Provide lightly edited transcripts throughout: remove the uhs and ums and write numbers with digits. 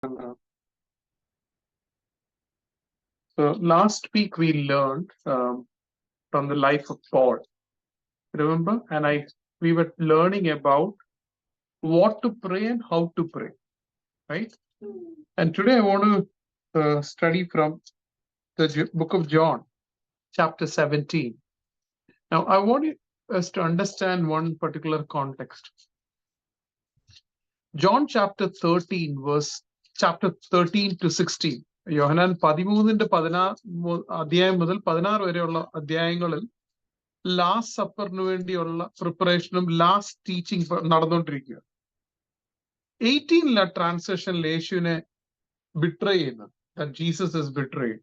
So last week we learned from the life of Paul. Remember? And we were learning about what to pray and how to pray, right? And today I want to study from the book of John, chapter 17. Now I want us to understand one particular context. John chapter 13 to 16. യോഹന്നാൻ 13-16 മുതൽ 16 വരെയുള്ള അധ്യായങ്ങളിൽ last സപ്പറിന് വേണ്ടിയുള്ള പ്രിപ്പറേഷനും last teaching നടന്നുകൊണ്ടിരിക്കുക. 18 ട്രാൻസാക്ഷനിൽ യേശുവിനെ betray ചെയ്യുന്നത്, Jesus is betrayed.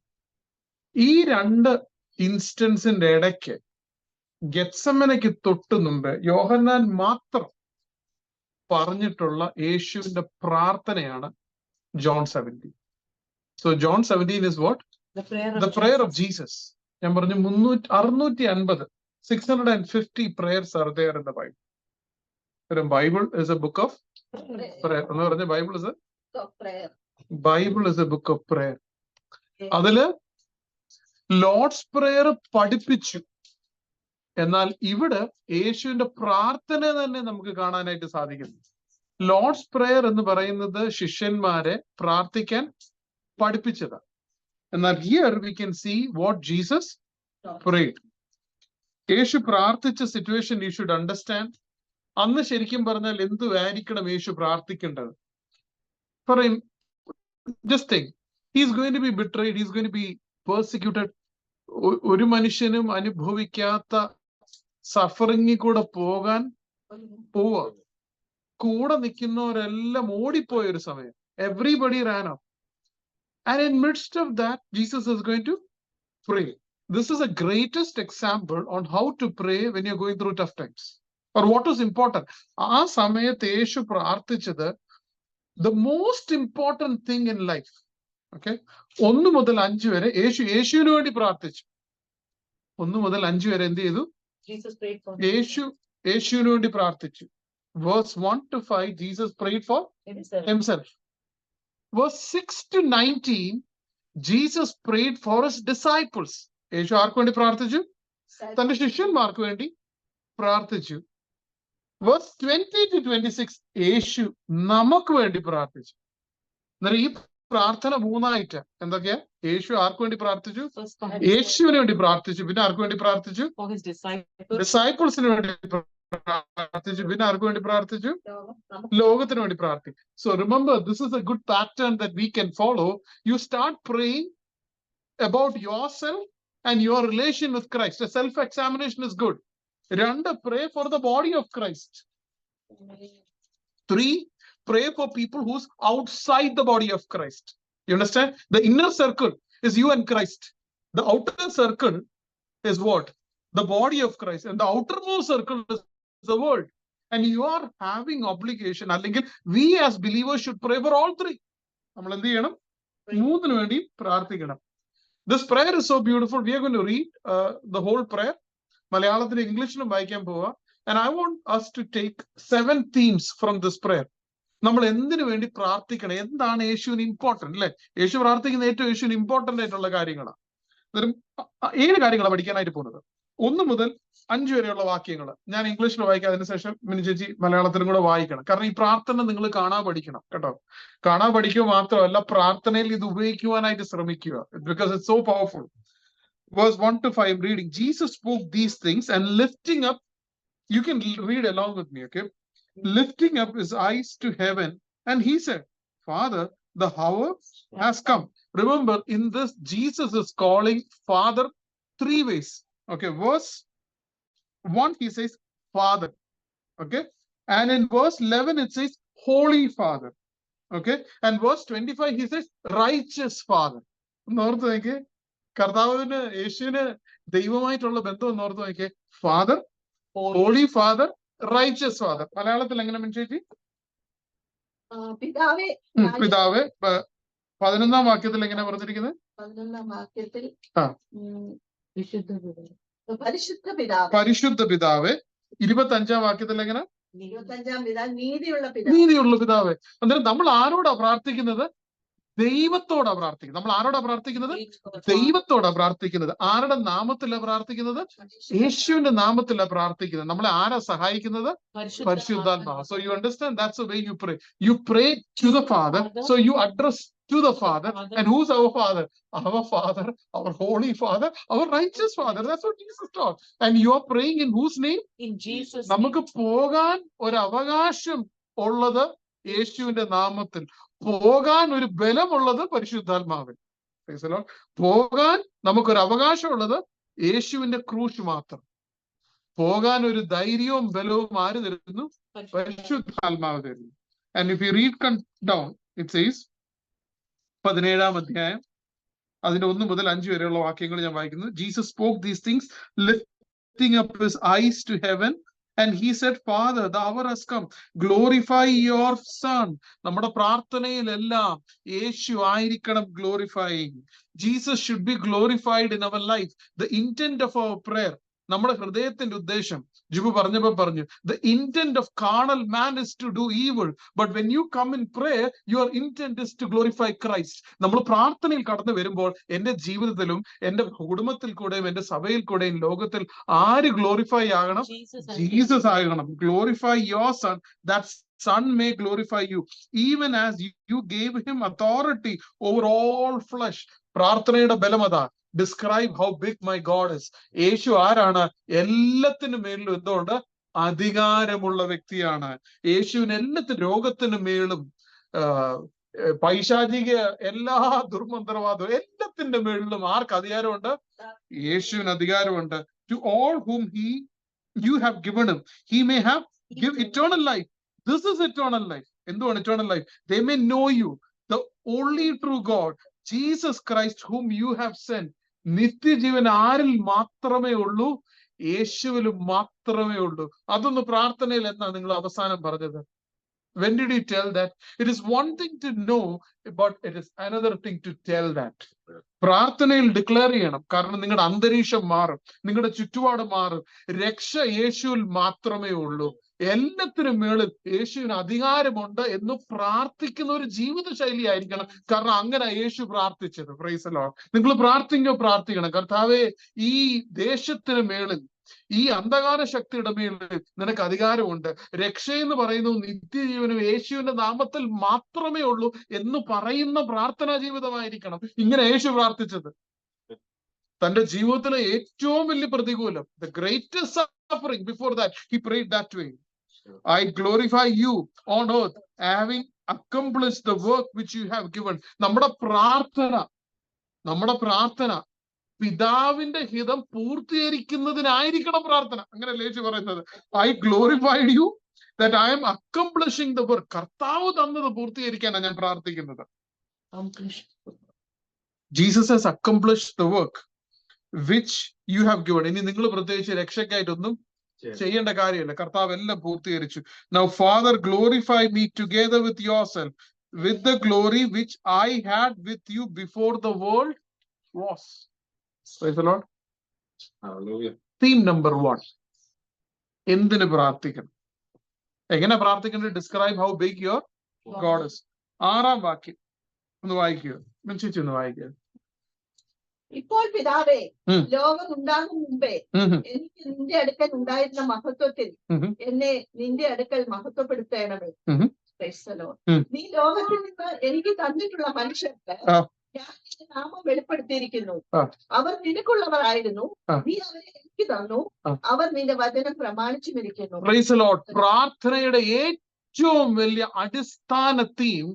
ഈ രണ്ട് ഇൻസ്റ്റൻസിന്റെ ഇടയ്ക്ക് ഗെത്സമനയ്ക്ക് തൊട്ട് മുമ്പ് യോഹന്നാൻ മാത്രം പറഞ്ഞിട്ടുള്ള യേശുവിന്റെ പ്രാർത്ഥനയാണ് John 17. So John 17 is what? The prayer of Jesus. ഞാൻ പറഞ്ഞു 650 prayers are there in the Bible. The Bible is a book of prayer. എന്ന് പറഞ്ഞ Bible is a book of prayer. അതില് ലോർഡ്സ് പ്രേയർ പഠിപ്പിച്ചു. എന്നാൽ ഇവിടെ യേശുവിന്റെ പ്രാർത്ഥന തന്നെ നമുക്ക് കാണാനായിട്ട് സാധിക്കുന്നു. ലോർഡ്സ് പ്രേയർ എന്ന് പറയുന്നത് ശിഷ്യന്മാരെ പ്രാർത്ഥിക്കാൻ പഠിപ്പിച്ചതാണ്. എന്നാൽ here we can see what Jesus prayed. യേശു പ്രാർത്ഥിച്ച സിറ്റുവേഷൻ യു ഷുഡ് അണ്ടർസ്റ്റാൻഡ്. അന്ന് ശരിക്കും പറഞ്ഞാൽ എന്തുവായിരിക്കണം യേശു പ്രാർത്ഥിക്കേണ്ടത്? For him, just think, he is going to be betrayed, he is going to be persecuted. ഒരു മനുഷ്യനും അനുഭവിക്കാത്ത സഫറിംഗിൽ കൂടെ പോവാ. കൂടെ നിൽക്കുന്നവരെല്ലാം ഓടിപ്പോയ ഒരു സമയം. Everybody ran up. And in midst of that, Jesus is going to pray. This is the greatest example on how to pray when you're going through tough times. Or what is important. ആ സമയത്ത് യേശു പ്രാർത്ഥിച്ചത് the most important thing in life. Okay? 1 മുതൽ 5 വരെ യേശുവിന് വേണ്ടി പ്രാർത്ഥിച്ചു. 1 മുതൽ 5 വരെ എന്ത് ചെയ്തു? യേശുവിന് വേണ്ടി പ്രാർത്ഥിച്ചു. Verse 1 to 5, Jesus prayed for himself. Verse 6 to 19, Jesus prayed for his disciples. യേശു ആർക്ക് വേണ്ടി പ്രാർത്ഥിച്ചു? തന്റെ ശിഷ്യന്മാർക്ക് വേണ്ടി പ്രാർത്ഥിച്ചു. Verse 20 to 26, യേശു നമുക്ക് വേണ്ടി പ്രാർത്ഥിച്ചു. എന്നാൽ ഈ പ്രാർത്ഥന മൂന്നായിട്ട് എന്തൊക്കെയാ? യേശു ആർക്ക് വേണ്ടി പ്രാർത്ഥിച്ചു? യേശുവിന് വേണ്ടി പ്രാർത്ഥിച്ചു. പിന്നെ ആർക്ക് വേണ്ടി പ്രാർത്ഥിച്ചു? ഡിസൈപ്പിൾസിന് വേണ്ടി പ്രാർത്ഥിച്ചു. പിന്നെ ആർക്ക് വേണ്ടി പ്രാർത്ഥിച്ചു? ലോകത്തിന് വേണ്ടി പ്രാർത്ഥിച്ചു. So remember, this is a good pattern that we can follow. You start praying about yourself and your relation with Christ. A self-examination is good. 2, pray for the body of Christ. 3, pray for people who's outside the body of Christ. You understand? The inner circle is you and Christ. The outer circle is what? The body of Christ. And the outermost circle is the world. And you are having obligation. അല്ലെങ്കിൽ we as believers should pray for all 3. നമ്മൾ എന്ത് ചെയ്യണം? 3 വേണ്ടി പ്രാർത്ഥിക്കണം. This prayer is so beautiful. We are going to read the whole prayer. മലയാളത്തിൽ ഇംഗ്ലീഷിലും വായിക്കാൻ പോവാ. And I want us to take 7 themes from this prayer. നമ്മൾ എന്തിനു വേണ്ടി പ്രാർത്ഥിക്കണം? എന്താണ് യേശുവിന് ഇമ്പോർട്ടന്റ്? അല്ലെ? യേശു പ്രാർത്ഥിക്കുന്ന ഏറ്റവും യേശുവിന് ഇമ്പോർട്ടന്റ് ആയിട്ടുള്ള കാര്യങ്ങളാണ്. 7 കാര്യങ്ങളാണ് പഠിക്കാനായിട്ട് പോകുന്നത്. 1 മുതൽ 5 വരെയുള്ള വാക്യങ്ങൾ ഞാൻ ഇംഗ്ലീഷിൽ വായിക്കാം. അതിനുശേഷം മിനി ചേച്ചി മലയാളത്തിലും കൂടെ വായിക്കണം. കാരണം ഈ പ്രാർത്ഥന നിങ്ങൾ കാണാൻ പഠിക്കണം കേട്ടോ. കാണാൻ പഠിക്കുക മാത്രമല്ല, പ്രാർത്ഥനയിൽ ഇത് ഉപയോഗിക്കുവാനായിട്ട് ശ്രമിക്കുക. Because it's so powerful. Verse 1 to 5 reading. Jesus spoke these things and lifting up, you can read along with me, okay? Lifting up his eyes to heaven, and he said, Father, the hour has come. Remember, in this, Jesus is calling Father 3 ways. Okay, verse 1, he says, Father. Okay, and in verse 11, it says, Holy Father. Okay, and verse 25, he says, Righteous Father. Note നോക്കിയേ, കർത്താവിന് യേശുവിന് ദൈവമായിട്ടുള്ള ബന്ധം note നോക്കിയേ. Father, holy father, righteous father. മലയാളത്തിൽ എങ്ങനെ മനസ്സിലാക്കി? പിതാവേ. 11ാം വാക്യത്തിൽ എങ്ങനെ പറഞ്ഞിരിക്കുന്നത്? 11ാം വാക്യത്തിൽ പരിശുദ്ധ പിതാവേ. 25ാം വാക്യത്തിൽ എങ്ങനെ? നീതിയുള്ള പിതാവേ. അന്നേരം നമ്മൾ ആരോടാ പ്രാർത്ഥിക്കുന്നത്? ദൈവത്തോടാ പ്രാർത്ഥിക്കുന്നത്. നമ്മൾ ആരോടാ പ്രാർത്ഥിക്കുന്നത്? ദൈവത്തോടാ പ്രാർത്ഥിക്കുന്നത്. ആരുടെ നാമത്തിലാ പ്രാർത്ഥിക്കുന്നത്? യേശുവിന്റെ നാമത്തിലാ പ്രാർത്ഥിക്കുന്നത്. നമ്മളെ ആരാ സഹായിക്കുന്നത്? പരിശുദ്ധാത്മാവ്. So you understand, that's the way you pray. You pray to the Father, so you address to the Father. And who's our Father? Our Father, our Holy Father, our righteous Father. That's what Jesus taught. And you are praying in whose name? In Jesus' നമുക്ക് പോകാൻ ഒരു അവകാശം ഉള്ളത് യേശുവിന്റെ നാമത്തിൽ, പോകാൻ ഒരു ബലമുള്ളത് പരിശുദ്ധാത്മാവിൽ. പോകാൻ നമുക്കൊരു അവകാശമുള്ളത് യേശുവിന്റെ ക്രൂശ് മാത്രം. പോകാൻ ഒരു ധൈര്യവും ബലവും ആര് തരുന്നു? പരിശുദ്ധാത്മാവ് തരുന്നു. And if you read down, it says 17-ാം അധ്യായം അതിന്റെ 1 മുതൽ 5 വരെയുള്ള വാക്യങ്ങൾ ഞാൻ വായിക്കുന്നു. Jesus spoke these things, lifting up his eyes to heaven, and he said, Father, the hour has come, glorify your Son. നമ്മുടെ പ്രാർത്ഥനയിലെല്ലാം യേശു ആയിരിക്കണം glorifying. Jesus should be glorified in our life. The intent of our prayer, നമ്മുടെ ഹൃദയത്തിന്റെ ഉദ്ദേശം, ജിബു പറഞ്ഞപ്പോ പറഞ്ഞു, the intent of carnal man is to do evil, but when you come in prayer, your intent is to glorify Christ. നമ്മൾ പ്രാർത്ഥനയിൽ കടന്നു വരുമ്പോൾ എന്റെ ജീവിതത്തിലും എന്റെ കുടുംബത്തിൽ കൂടെയും എന്റെ സഭയിൽ കൂടെയും ലോകത്തിൽ ആര് ഗ്ലോറിഫൈ ആകണം? ജീസസ് ആകണം. Glorify your Son, that Son may glorify you, even as you gave him authority over all flesh. പ്രാർത്ഥനയുടെ ബലം അതാ. Describe how big my God is. യേശു ആരാണ്? എല്ലാത്തിനും മേലും എന്തുകൊണ്ട്? അധികാരമുള്ള വ്യക്തിയാണ്. യേശുവിന് എല്ലാത്തിനും, രോഗത്തിന് മേലും പൈശാചിക എല്ലാ ദുർമന്ത്രവാദവും എല്ലാത്തിന്റെ മേളിലും ആർക്ക് അധികാരമുണ്ട്? യേശുവിന് അധികാരമുണ്ട്. To all whom you have given him, he may give eternal life. This is eternal life. എന്തുവാണ് eternal life? They may know you, the only true God, Jesus Christ, whom you have sent. നിത്യജീവൻ ആരിൽ മാത്രമേ ഉള്ളൂ? യേശുവിലും മാത്രമേ ഉള്ളൂ. അതൊന്ന് പ്രാർത്ഥനയിൽ എന്നാ നിങ്ങൾ അവസാനം പറഞ്ഞത്? When did he tell that? It is one thing to know, but it is another thing to tell that. പ്രാർത്ഥനയിൽ ഡിക്ലെയർ ചെയ്യണം. കാരണം നിങ്ങളുടെ അന്തരീക്ഷം മാറും, നിങ്ങളുടെ ചുറ്റുപാട് മാറും. രക്ഷ യേശുവിൽ മാത്രമേ ഉള്ളൂ. എല്ലാത്തിനും മേളിൽ യേശുവിന് അധികാരമുണ്ട് എന്ന് പ്രാർത്ഥിക്കുന്ന ഒരു ജീവിത ശൈലി ആയിരിക്കണം. കാരണം അങ്ങനെ യേശു പ്രാർത്ഥിച്ചത്. Price the Lord. നിങ്ങൾ പ്രാർത്ഥിക്കണം, കർത്താവേ, ഈ ദേശത്തിന് മേളിൽ, ഈ അന്ധകാര ശക്തിയുടെ മേളിൽ നിനക്ക് അധികാരമുണ്ട്. രക്ഷയെന്ന് പറയുന്നത് നിത്യജീവനും യേശുവിന്റെ നാമത്തിൽ മാത്രമേ ഉള്ളൂ എന്ന് പറയുന്ന പ്രാർത്ഥനാ ജീവിതമായിരിക്കണം. ഇങ്ങനെ യേശു പ്രാർത്ഥിച്ചത്. തന്റെ ജീവിതത്തിലെ ഏറ്റവും വലിയ പ്രതികൂലം, the greatest suffering, before that he prayed that way. I glorify you on earth, having accomplished the work which you have given. നമ്മുടെ പ്രാർത്ഥന പിതാവിന്റെ ഹിതം പൂർത്തീകരിക്കുന്നതിനായിരിക്കണം പ്രാർത്ഥന. അങ്ങനെയല്ലേ യേശു പറയുന്നത്? I glorified you that I am accomplishing the work. കർത്താവ് തന്നത് പൂർത്തീകരിക്കാനാണ് ഞാൻ പ്രാർത്ഥിക്കുന്നത്. Jesus has accomplished the work which you have given. ഇനി നിങ്ങൾ പ്രത്യേകിച്ച് രക്ഷയ്ക്കായിട്ടൊന്നും ചെയ്യേണ്ട കാര്യമില്ല. കർത്താവ് എല്ലാം പൂർത്തീകരിച്ചു. Now Father, glorify me together with yourself, with the glory which I had with you before the world was. Praise the Lord. Hallelujah. Theme number 1. എന്തിന് പ്രാർത്ഥിക്കണം? എങ്ങനെ പ്രാർത്ഥിക്കണം? Describe how big your God is. 6-ാം വാക്യം ഒന്ന് വായിക്കുക. ഒന്ന് വായിക്കുക. ഇപ്പോൾ പിതാവേ, ലോകം ഉണ്ടാകും മുമ്പേ എനിക്ക് നിന്റെ അടുക്കൽ ഉണ്ടായിരുന്ന മഹത്വത്തിൽ എന്നെ നിന്റെ അടുക്കൽ മഹത്വപ്പെടുത്തേണമേ. നീ ലോകത്തിൽ നിന്ന് എനിക്ക് തന്നിട്ടുള്ള മനുഷ്യർക്ക് ഞാൻ നിന്റെ നാമം വെളിപ്പെടുത്തിയിരിക്കുന്നു. അവർ നിനക്കുള്ളവരായിരുന്നു, നീ അവരെ എനിക്ക് തന്നു, അവർ നിന്റെ വചനം പ്രമാണിച്ചുമിരിക്കുന്നു. പ്രാർത്ഥനയുടെ ഏറ്റവും വലിയ അടിസ്ഥാന theme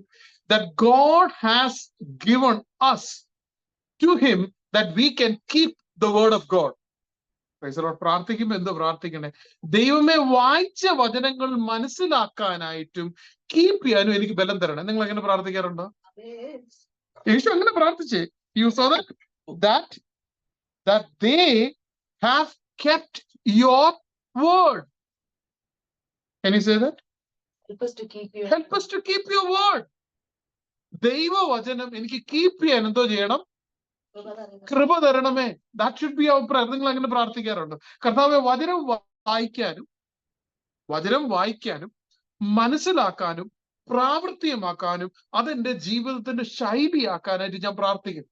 that God has given us to him, that we can keep the word of God. പ്രാർത്ഥിക്കുമ്പോ എന്തോ പ്രാർത്ഥിക്കണേ? ദൈവമേ, വായിച്ച വചനങ്ങൾ മനസ്സിലാക്കാനായിട്ടും കീപ്പ് ചെയ്യാനും എനിക്ക് ബലം തരണം. നിങ്ങൾ എങ്ങനെ പ്രാർത്ഥിക്കാറുണ്ടോ? യേശു അങ്ങനെ പ്രാർത്ഥിച്ചേ. You saw that they have kept your word. Can you say that? Help us to keep your word. ദൈവവചനം എനിക്ക് കീപ്പ് ചെയ്യാൻ എന്തോ ചെയ്യണം? കൃപ തരണമേ. That should be our prayer. നിങ്ങൾ അങ്ങനെ പ്രാർത്ഥിക്കാറുണ്ട്? കർത്താവേ, വചനം വായിക്കാനും മനസ്സിലാക്കാനും പ്രാവർത്തികമാക്കാനും അതെന്റെ ജീവിതത്തിന്റെ ശൈലിയാക്കാനായിട്ട് ഞാൻ പ്രാർത്ഥിക്കും.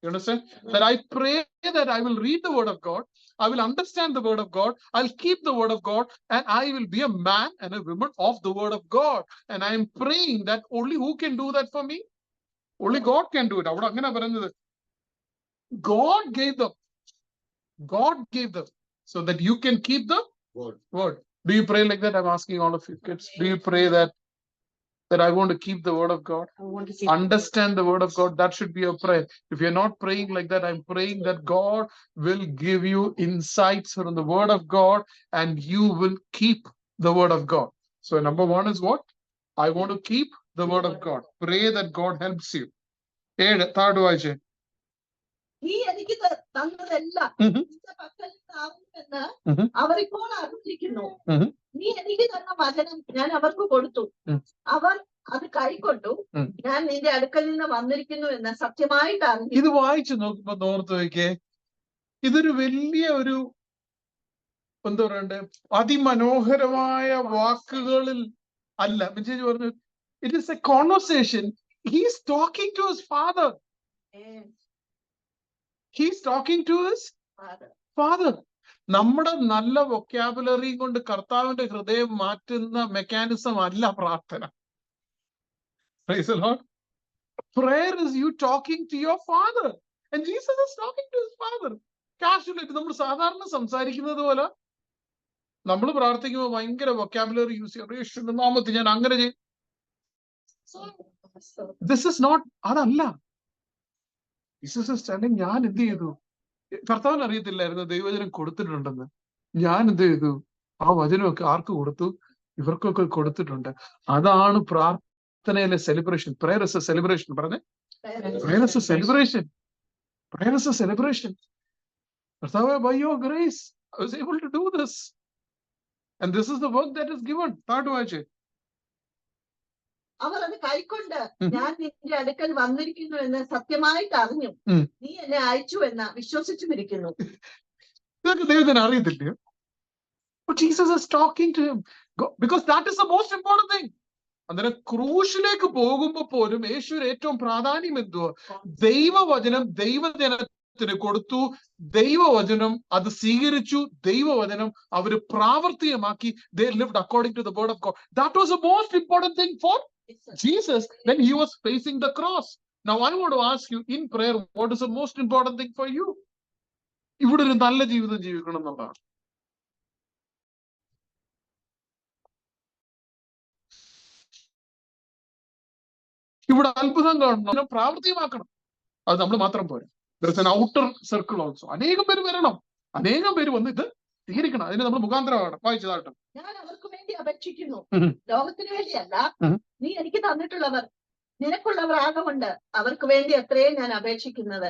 You understand? That I pray that I will read the word of God, I will understand the word of God, I'll keep the word of God, and I will be a man and a woman of the word of God. And I am praying that only who can do that for me? Only God can do it. അവിടെ അങ്ങനെ പറയുന്നത്, God gave them. God gave them so that you can keep the word. Do you pray like that? I'm asking all of you kids. Do you pray that I want to keep the word of God? Understand the word of God. That should be your prayer. If you're not praying like that, I'm praying that God will give you insights from the word of God and you will keep the word of God. So number one is what? I want to keep the word of God. Pray that God helps you. Third വായിച്ചേ. നീ എനിക്ക് തന്നതെല്ലാം നിന്റെ പക്കൽ നിന്നാകുമെന്ന് അവർ ഇപ്പോൾ അറിഞ്ഞിരിക്കുന്നു. നീ എനിക്ക് തന്ന വചനം ഞാൻ അവർക്ക് കൊടുത്തു, അവർ അത് കൈക്കൊണ്ടു. ഞാൻ നിന്റെ അടുക്കൽ നിന്ന് വന്നിരിക്കുന്നു എന്ന് സത്യമായിട്ട് അറിഞ്ഞു. ഇത് വായിച്ചു നോക്കുമ്പോ ഓർത്ത് നോക്കിയേ, ഇതൊരു വലിയ ഒരു എന്താ പറയണ്ടേ, അതിമനോഹരമായ വാക്കുകളിൽ അല്ല. ചേച്ചി പറഞ്ഞു, it is a conversation. He's talking to his father. He's talking to his father. നമ്മുടെ നല്ല വൊക്കാബുലറി കൊണ്ട് കർത്താവിന്റെ ഹൃദയം മാറ്റുന്ന മെക്കാനിസം അല്ല പ്രാർത്ഥന. Praise the Lord. Prayer is you talking to your father. And Jesus is talking to his father. Casually, നമ്മൾ സാധാരണ സംസാരിക്കുന്നത് പോലെ നമ്മൾ പ്രാർത്ഥിക്കുമ്പോൾ ഭയങ്കര വൊക്കാബുലറി യൂസ് ചെയ്യും. യേശുവിന്റെ നാമത്തിൽ ഞാൻ അങ്ങനെ ചെയ്യും. This is not, അതല്ല. Jesus is telling, ഞാൻ എന്ത് ചെയ്തു? കർത്താവിന് അറിയത്തില്ലായിരുന്നു ദൈവവചനം കൊടുത്തിട്ടുണ്ടെന്ന്. ഞാൻ എന്ത് ചെയ്തു? ആ വചനമൊക്കെ ആർക്ക് കൊടുത്തു? ഇവർക്കൊക്കെ കൊടുത്തിട്ടുണ്ട്. അതാണ് പ്രാർത്ഥനയിലെ celebration. Prayer is a celebration. പറഞ്ഞേ, prayer is a celebration. Prayer is a celebration. കർത്താവേ, by your grace I was able to do this, and this is the work that is given. Third വായിച്ചേ. അവർ അത് കൈക്കൊണ്ട് ഞാൻ നിന്റെ അടുക്കൽ വന്നിരിക്കുന്നു എന്ന് സത്യമായിട്ട് അറിഞ്ഞു. നീ എന്നെ അയച്ചു എന്ന് വിശ്വസിച്ചുമിരിക്കുന്നു. ഇതൊക്കെ ദൈവത്തിന് അറിയത്തില്ലയോ? But Jesus is talking to him because that is the most important thing. അന്നേരം ക്രൂശിലേക്ക് പോകുമ്പോ പോലും യേശുവിന് ഏറ്റവും പ്രാധാന്യം എന്തുവാ? ദൈവവചനം ദൈവജനത്തിന് കൊടുത്തു. ദൈവവചനം അത് സ്വീകരിച്ചു. ദൈവവചനം അവര് പ്രാവർത്തികമാക്കി. They lived according to the word of God. That was the most important thing for Jesus when he was facing the cross. Now I want to ask you in prayer, what is the most important thing for you? ഇവിടെ ഒരു നല്ല ജീവിതം ജീവിക്കണം എന്നുള്ളതാണ്. ഇവിടെ അത്ഭുതം കാണണം, പ്രാവർത്തികമാക്കണം. അത് നമ്മൾ മാത്രം പോരാ. There is an outer circle also. അനേകം പേര് വരണം, അനേകം പേര് വന്ന് ഇത് സ്വീകരിക്കണം. അതിന് നമ്മൾ മുഖാന്തരമാണ്. വായിച്ചതാകട്ടെ. ഞാൻ അവർക്ക് വേണ്ടി അപേക്ഷിക്കുന്നു, ലോകത്തിന് വേണ്ടിയല്ല. നീ എനിക്ക് തന്നിട്ടുള്ളവർ നിനക്കുള്ളവർ ആകൊണ്ട് അവർക്ക് വേണ്ടി അത്രേ ഞാൻ അപേക്ഷിക്കുന്നത്.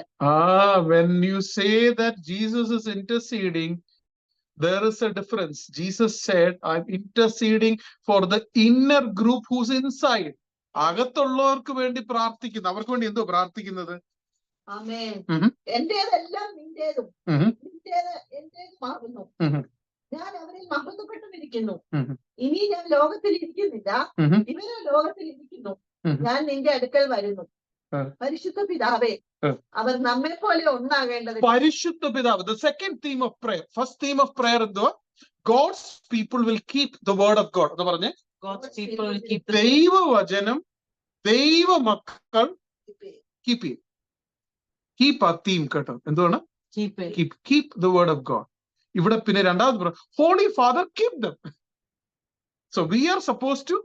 When you say that Jesus is interceding, there is a difference. Jesus said, I'm interceding for the inner group who's inside. അകത്തുള്ളവർക്ക് വേണ്ടി പ്രാർത്ഥിക്കുന്നു. അവർക്ക് വേണ്ടി എന്തോ പ്രാർത്ഥിക്കുന്നത്? ആമേൻ. എന്റേതെല്ലാം നിന്റേതും നിന്റേത് എന്റേതുമാകുന്നു. ഞാൻ അവരിൽ മഹത്വപ്പെട്ടുമിരിക്കുന്നു. ഇനി ഞാൻ ലോകത്തിൽ ഇരിക്കുന്നില്ല, ഇവരെ ലോകത്തിൽ ഇരിക്കുന്നു. ഞാൻ നിന്റെ അടുക്കൽ വരുന്നു. പരിശുദ്ധ പിതാവേ, അവർ നമ്മെ പോലെ ഒന്നാകേണ്ടത്. പരിശുദ്ധ പിതാവ്. The second theme of prayer. First theme of prayer എന്തുവാ? God's people will keep the word of God. എന്ന് പറഞ്ഞേ, ദൈവവചനം ദൈവ മക്കൾ കീപ്പ് ചെയ്യും. കീപ്പ് ആ തീം കേട്ടോ. എന്തുവാണ്? Keep the word of God. ഇവിടെ പിന്നെ രണ്ടാമത് holy father keep them. So we are suppose to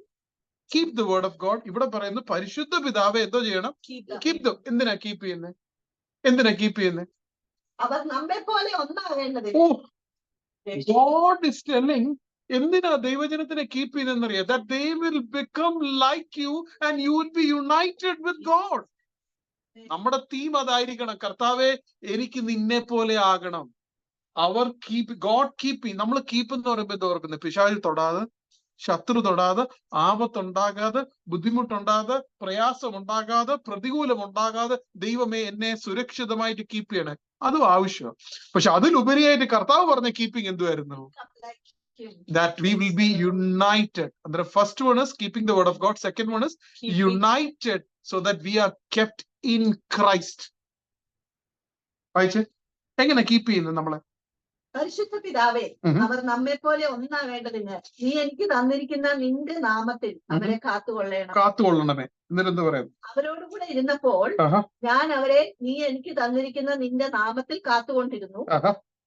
keep the word of God. ഇവിടെ പറയുന്നു പരിശുദ്ധ പിതാവെ എന്തോ ചെയ്യണം? Keep them. എന്തിനാ കീപ്പ് ചെയ്യുന്നത്? എന്തിനാ കീപ്പ് ചെയ്യുന്നത്? അവർ നമ്മെ പോലെ ഒന്നാകേണ്ടത്. God is telling, എന്തിനാ ദൈവജനത്തിനെ keep ചെയ്യുന്നറിയാം? That they will become like you and you will be united with God. നമ്മുടെ തീം അതായിരിക്കണം. കർത്താവെ, എനിക്ക് നിന്നെ പോലെ ആകണം. അവർ കീപ്പ്, ഗോഡ് കീപ്പ്. നമ്മൾ കീപ്പ് എന്ന് പറയുമ്പോൾ എന്താ ഓർക്കുന്നത്? പിശാച് തൊടാതെ, ശത്രു തൊടാതെ, ആപത്തുണ്ടാകാതെ, ബുദ്ധിമുട്ടുണ്ടാകാതെ, പ്രയാസം ഉണ്ടാകാതെ, പ്രതികൂലം ഉണ്ടാകാതെ ദൈവമേ എന്നെ സുരക്ഷിതമായിട്ട് കീപ്പ് ചെയ്യണേ. അതും ആവശ്യമാണ്. പക്ഷെ അതിലുപരിയായിട്ട് കർത്താവ് പറഞ്ഞ കീപ്പിംഗ് എന്തുവായിരുന്നു? that we will be united. And the first one is keeping the word of God. Second one is united so that we are kept in Christ. വായിച്ചേ, എങ്ങനെ കീപ്പ് ചെയ്യുന്നത് നമ്മളെ? പരിശുദ്ധ പിതാവേ, അവർ നമ്മെ പോലെ ഒന്നാവേണ്ടതിന് നീ എനിക്ക് തന്നിരിക്കുന്ന നിന്റെ നാമത്തിൽ അവരെ കാത്തുകൊള്ളണമേ. എന്നിട്ട് പറയാം, അവരോടുകൂടെ ഇരുന്നപ്പോൾ ഞാൻ അവരെ നീ എനിക്ക് തന്നിരിക്കുന്ന നിന്റെ നാമത്തിൽ കാത്തുകൊണ്ടിരുന്നു.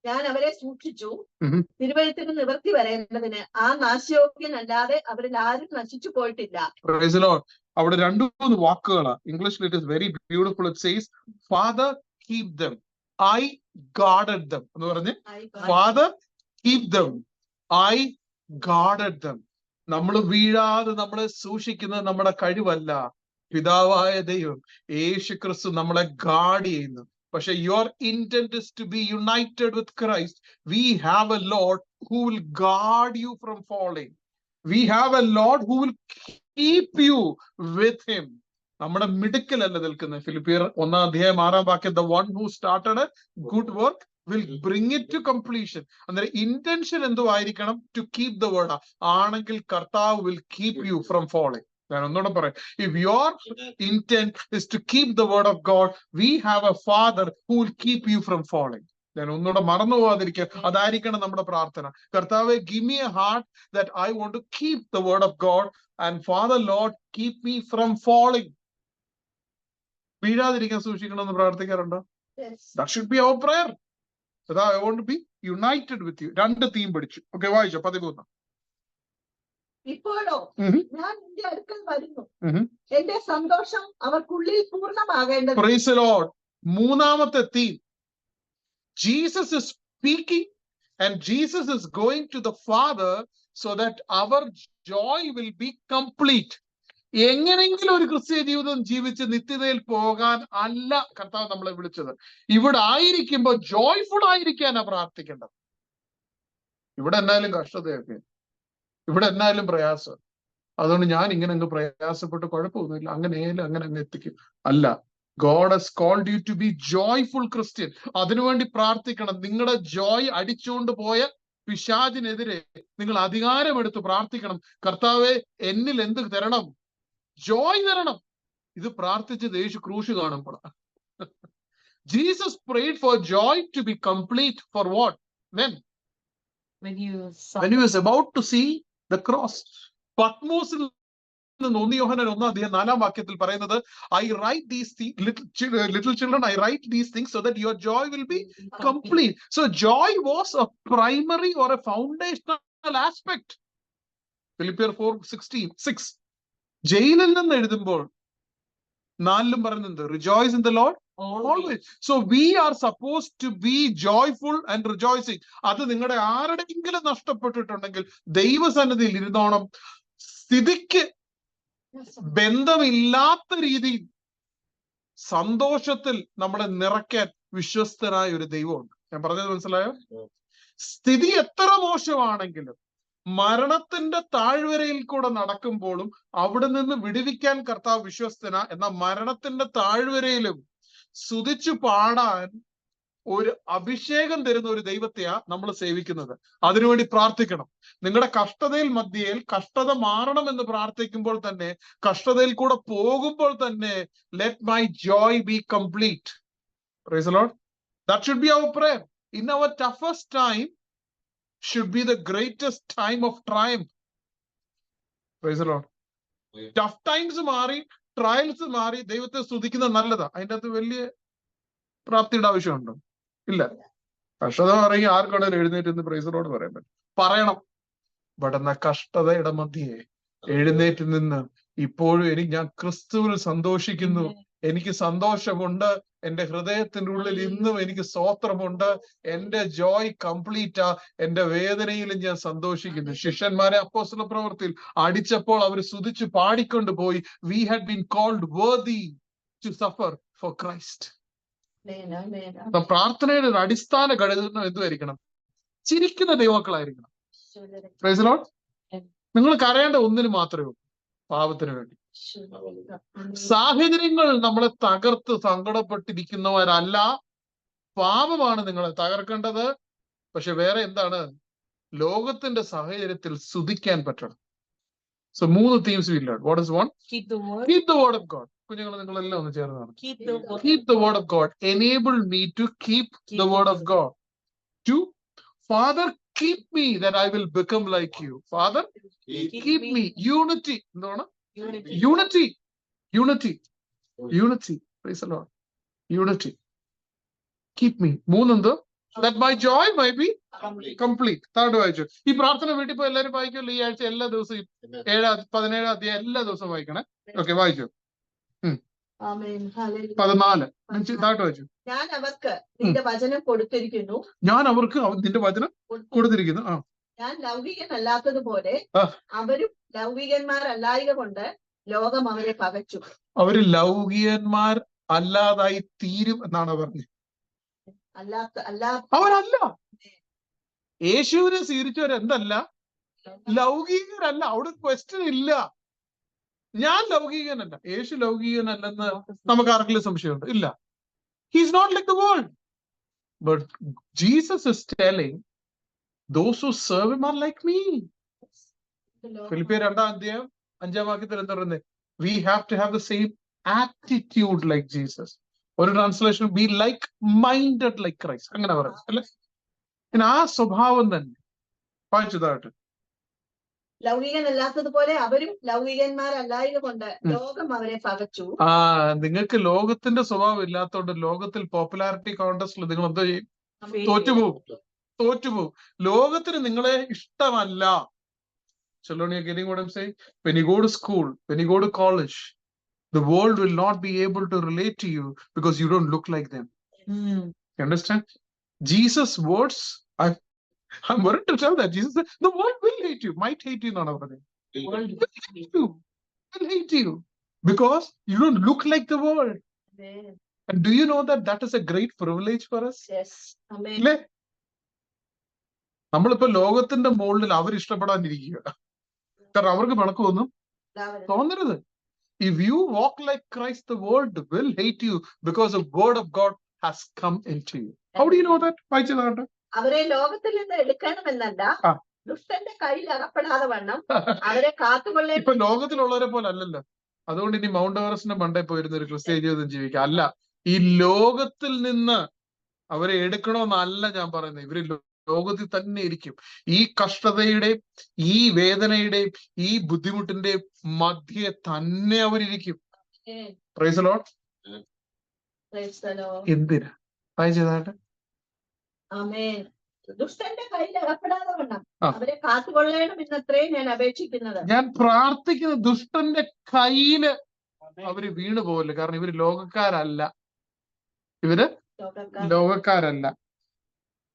ഞാൻ അവരെ സൂക്ഷിച്ചു. തിരുവഴുത്തിന് നിവൃത്തി വരേണ്ടതിന് ആ നാശയോഗ്യനല്ലാതെ അവരിൽ ആരും നശിച്ചു പോയിട്ടില്ല. അവിടെ 2-3 വാക്കുകളാണ്. ഇംഗ്ലീഷിൽ it is very beautiful. It says father keep dum, I guarded them എന്ന് പറഞ്ഞ്, Father keep them, I guarded them. നമ്മൾ വീഴാതെ നമ്മളെ സൂക്ഷിക്കുന്നത് നമ്മുടെ കഴിവല്ല, പിതാവായ ദൈവം യേശു ക്രിസ്തു നമ്മളെ ഗാർഡ് ചെയ്യുന്നു. പക്ഷെ your intent is to be united with Christ. We have a Lord who will guard you from falling. We have a Lord who will keep you with him. നമ്മുടെ മിടുക്കലല്ല നിൽക്കുന്നത്. ഫിലിപ്പിയർ 1:6 the one who started a good work will bring it to completion. അന്നേരം intention എന്തോ ആയിരിക്കണം? to keep the word. ആണെങ്കിൽ കർത്താവ് will keep you from falling. ഞാൻ ഒന്നുകൂടെ പറയാം, if your intent is to keep the word of God, we have a father who will keep you from falling. ഞാൻ ഒന്നുകൂടെ മറന്നു പോവാതിരിക്കുക, അതായിരിക്കണം നമ്മുടെ പ്രാർത്ഥന. കർത്താവേ, give me a heart that I want to keep the word of God, and Father Lord, keep me from falling. വീഴാതിരിക്കാൻ സൂക്ഷിക്കണമെന്ന് പ്രാർത്ഥിക്കാറുണ്ടോ? That should be our prayer. I want to be united with you. 2 theme പഠിച്ചു. Okay, വായിച്ചോ 13. ഇപ്പോഴോ ഞാൻ നിന്റെ അടുക്കൽ വരുന്നു, എന്റെ സന്തോഷം അവർക്കുള്ളിൽ പൂർണ്ണമാകേണ്ടത്. Praise the Lord. 3ാമത്തെ theme, Jesus is speaking and Jesus is going to the Father so that our joy will be complete. എങ്ങനെങ്കിലും ഒരു ക്രിസ്തീയ ജീവിതം ജീവിച്ച് നിത്യതയിൽ പോകാൻ അല്ല കർത്താവ് നമ്മളെ വിളിച്ചത്. ഇവിടെ ആയിരിക്കുമ്പോൾ ജോയ്ഫുൾ ആയിരിക്കാനാ പ്രാർത്ഥിക്കേണ്ടത്. ഇവിടെ എന്നാലും കഷ്ടതയൊക്കെ, ഇവിടെ എന്നാലും പ്രയാസം, അതുകൊണ്ട് ഞാൻ ഇങ്ങനെ അങ്ങ് പ്രയാസപ്പെട്ട് കുഴപ്പമൊന്നുമില്ല, അങ്ങനെയാലും അങ്ങനെ അങ്ങ് എത്തിക്കും. അല്ല, God has called you to be joyful Christian. അതിനുവേണ്ടി പ്രാർത്ഥിക്കണം. നിങ്ങളുടെ ജോയ് അടിച്ചുകൊണ്ട് പോയ പിശാചിനെതിരെ നിങ്ങൾ അധികാരമെടുത്ത് പ്രാർത്ഥിക്കണം. കർത്താവെ, എന്നിൽ എന്ത് തരണം? ജോയ് തരണം. ഇത് പ്രാർത്ഥിച്ചത് യേശു ക്രൂശ് കാണുമ്പോഴാണ്. Jesus prayed for joy to be complete for what? When he was about to see the cross. പത്മോസിൽ നിന്ന് 1 യോഹന്നാൻ 1:4 പറയുന്നത്, I write these little children, I write these things so that your joy will be complete. So joy was a primary or a foundational aspect. Philippians 4:6. ജയിലിൽ നിന്ന് എഴുതുമ്പോൾ 4 പറയുന്നുണ്ട്, rejoice in the Lord always. So we are supposed to be joyful and rejoicing. അത് നിങ്ങളുടെ ആരുടെയെങ്കിലും നഷ്ടപ്പെട്ടിട്ടുണ്ടെങ്കിൽ ദൈവസന്നിധിയിൽ ഇരുന്നോണം. സ്ഥിതിക്ക് ബന്ധമില്ലാത്ത രീതിയിൽ സന്തോഷത്തിൽ നമ്മളെ നിറയ്ക്കാൻ വിശ്വസ്തനായ ഒരു ദൈവമുണ്ട്. ഞാൻ പറഞ്ഞത് മനസ്സിലായോ? സ്ഥിതി എത്ര മോശമാണെങ്കിലും മരണത്തിന്റെ താഴ്വരയിൽ കൂടെ നടക്കുമ്പോഴും അവിടെ നിന്ന് വിടുവിക്കാൻ കർത്താവ് വിശ്വസ്തന. എന്നാൽ മരണത്തിന്റെ താഴ്വരയിലും സ്തുതിച്ചു പാടാൻ ഒരു അഭിഷേകം തരുന്ന ഒരു ദൈവത്തെയാ നമ്മൾ സേവിക്കുന്നത്. അതിനുവേണ്ടി പ്രാർത്ഥിക്കണം. നിങ്ങളുടെ കഷ്ടതയിൽ മധ്യയിൽ കഷ്ടത മാറണം എന്ന് പ്രാർത്ഥിക്കുമ്പോൾ തന്നെ, കഷ്ടതയിൽ കൂടെ പോകുമ്പോൾ തന്നെ, let my joy be complete. Praise the Lord. That should be our prayer. In our toughest time should be the greatest time of triumph. Praise the Lord. Tough times മാറി, ട്രയൽസ് മാറി ദൈവത്തെ സ്തുതിക്കുന്നത് നല്ലതാ. അതിൻ്റെ അകത്ത് വലിയ പ്രാപ്തിയുടെ ആവശ്യമുണ്ടോ? ഇല്ല. കഷ്ടത പറയും ആർക്കാണേലും എഴുന്നേറ്റ് നിന്ന് പ്രൈസ് ദി ലോർഡ് പറയാൻ പറ്റും, പറയണം. ബട്ട് എന്നാ കഷ്ടതയുടെ മധ്യേ എഴുന്നേറ്റ് നിന്ന് ഇപ്പോഴും ഞാൻ ക്രിസ്തുവിൽ സന്തോഷിക്കുന്നു, എനിക്ക് സന്തോഷമുണ്ട്, എന്റെ ഹൃദയത്തിന്റെ ഉള്ളിൽ ഇന്നും എനിക്ക് സ്തോത്രമുണ്ട്, എന്റെ ജോയ് കംപ്ലീറ്റ് ആ, എന്റെ വേദനയിലും ഞാൻ സന്തോഷിക്കുന്നു. ശിഷ്യന്മാരെ അപ്പോസ്തല പ്രവൃത്തിയിൽ അടിച്ചപ്പോൾ അവർ സ്തുതിച്ചു പാടിക്കൊണ്ട് പോയി, we had been called worthy to suffer for Christ. പ്രാർത്ഥനയുടെ ഒരു അടിസ്ഥാന ഘടകം എന്തുമായിരിക്കണം? ചിരിക്കുന്ന ദൈവമക്കളായിരിക്കണം. Price the Lord. നിങ്ങൾ കരയേണ്ട ഒന്നിന് മാത്രമേ ഉള്ളൂ, പാപത്തിന് വേണ്ടി. സാഹചര്യങ്ങൾ നമ്മളെ തകർത്ത് സങ്കടപ്പെട്ടിരിക്കുന്നവരല്ല, പാപമാണ് നിങ്ങളെ തകർക്കേണ്ടത്. പക്ഷെ വേറെ എന്താണ്? ലോകത്തിന്റെ സാഹചര്യത്തിൽ സ്തുതിക്കാൻ പറ്റണം. So 3 themes we learned. What is one? Keep the word. Keep the word of God. കുഞ്ഞുങ്ങൾ നിങ്ങളെല്ലാം ഒന്ന് ചേർന്നാണ്. Keep the word. Keep the word of God. Enable me to keep the word of God. 2, Father, keep me that I will become like you. Father, keep me. Unity. എന്താണ്? Unity. Unity. Unity. Unity. Praise the Lord. Unity. Keep me. 3 എന്ത്? That my joy might be complete. 3rd വായിച്ചു. ഈ പ്രാർത്ഥന വീട്ടിൽ പോയി എല്ലാവരും വായിക്കുമല്ലോ ഈ ആഴ്ച എല്ലാ ദിവസവും 17 അധ്യായം എല്ലാ ദിവസവും വായിക്കണേ. ഓക്കെ, വായിച്ചു. ആമേൻ. ഹല്ലേലൂയ. 14 താഴോട്ട് വായിച്ചു. ഞാൻ അവർക്ക് നിന്റെ വചനം കൊടുത്തിരിക്കുന്നു. ഞാൻ അവർക്ക് നിന്റെ വചനം കൊടുത്തിരിക്കുന്നു. ഞാൻ ലൗകികനല്ലാത്തതുപോലെ ആ. അവരും ലൗകികന്മാരല്ലായക കൊണ്ട് ലോകം അവരെ പകച്ചു. അവര് ലൗകികന്മാർ അല്ലാതായി തീരും എന്നാണ് പറഞ്ഞത്. അവരല്ല യേശുവിനെ സ്വീകരിച്ചവരെന്തല്ല, ലൗകികരല്ല. അവിടെ ക്വസ്റ്റ്യൻ ഇല്ല. ഞാൻ ലൗകികനല്ല, യേശു ലൗകികനല്ലെന്ന് നമുക്ക് ആർക്കെങ്കിലും സംശയമുണ്ട്? ഇല്ല. He's not like the world. But Jesus is telling those who serve him are like me. ഫിലിപ്പിയർ 2-ാം അധ്യായം 5-ാം വാക്യത്തിൽ എന്താ പറയുന്നത്? We have to have the same attitude like Jesus. ഒരു translation be like minded like Christ, അങ്ങനെ പറയും അല്ലെ. പിന്നെ ആ സ്വഭാവം തന്നെ വായിച്ചതായിട്ട്. ലൗകികനല്ലാത്തതുപോലെ അവരും ലൗകികന്മാരല്ലായക കൊണ്ട് ലോകം അവരെ പകച്ചു. നിങ്ങൾക്ക് ലോകത്തിന്റെ സ്വഭാവം ഇല്ലാത്തതുകൊണ്ട് ലോകത്തിൽ പോപ്പുലാരിറ്റി കോൺടെസ്റ്റിൽ നിങ്ങൾ എന്താ ചെയ്യും? തോറ്റുപോകും. ലോകത്തിന് നിങ്ങളെ ഇഷ്ടമല്ല. Children, you're getting what I'm saying? When you go to school, when you go to college, the world will not be able to relate to you because you don't look like them. You understand? Jesus' words, I'm worried to tell that. Jesus said, the world will hate you. Might hate you, none of them. Will hate you because you don't look like the world. Amen. And do you know that that is a great privilege for us? Yes. Amen. നമ്മളിപ്പോ ലോകത്തിന്റെ മുകളിൽ അവർ ഇഷ്ടപ്പെടാനിരിക്കുക. കാരണം അവർക്ക് പണക്കൊന്നും തോന്നരുത്. If you walk like Christ, the world will hate you because the word of God has come into you. How do you know that? വായിച്ചതാകട്ടെ. അവരെ ലോകത്തിൽ നിന്ന് എടുക്കണമെന്നല്ല, ദുഷ്ടന്റെ കയ്യിൽ അകപ്പെടാതെ വണ്ണം അവരെ കാത്തുകൊള്ളേ. ഇപ്പൊ ലോകത്തിലുള്ളവരെ പോലെ അല്ലല്ലോ. അതുകൊണ്ട് ഇനി മൗണ്ട് എവറസ്റ്റിന്റെ മണ്ടേ പോയിരുന്ന ഒരു ക്രിസ്ത്യ ജീവിതം ജീവിക്കാം. അല്ല, ഈ ലോകത്തിൽ നിന്ന് അവരെ എടുക്കണമെന്നല്ല ഞാൻ പറയുന്നത്. ഇവര് ലോകത്തിൽ തന്നെ ഇരിക്കും. ഈ കഷ്ടതയുടെയും ഈ വേദനയുടെയും ഈ ബുദ്ധിമുട്ടിന്റെയും മധ്യേ തന്നെ അവരിയ്ക്കും. Price the Lord. എന്തിനാ വായിച്ചതായിട്ട്? ആമേൻ. ദുഷ്ടന്റെ കയ്യിൽ അകപ്പെടാതെ വണ്ണം അവരെ കാത്തുകൊള്ളണം എന്നത്രേ ഞാൻ അപേക്ഷിക്കുന്നത്. ഞാൻ പ്രാർത്ഥിക്കുന്ന ദുഷ്ടന്റെ കയ്യില് അവര് വീണു പോകല്ലേ. കാരണം ഇവര് ലോകക്കാരല്ല. ലോകക്കാരല്ല.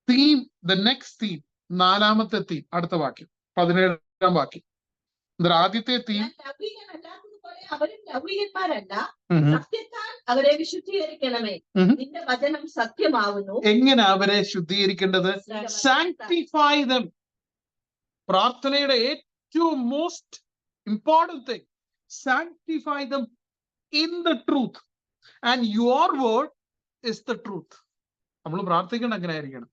തീം, ദ നെക്സ്റ്റ് തീം, 4ാമത്തെ തീം, അടുത്ത വാക്യം 17ാം വാക്യം. ആദ്യത്തെ തീം, അവരും ലൗകികന്മാരല്ല, സത്യത്താൽ അവരെ വിശുദ്ധീകരിക്കണമേ. നിന്റെ വചനം സത്യമാവുന്നു. എങ്ങനെ അവരെ ശുദ്ധീകരിക്കേണ്ടത്? സാങ്ക്ടിഫൈ ദം. പ്രാർത്ഥനയുടെ ഏറ്റവും most important thing, sanctify them in the truth and your word is the truth. നമ്മൾ പ്രാർത്ഥിക്കേണ്ട എങ്ങനെ ആയിരിക്കണം?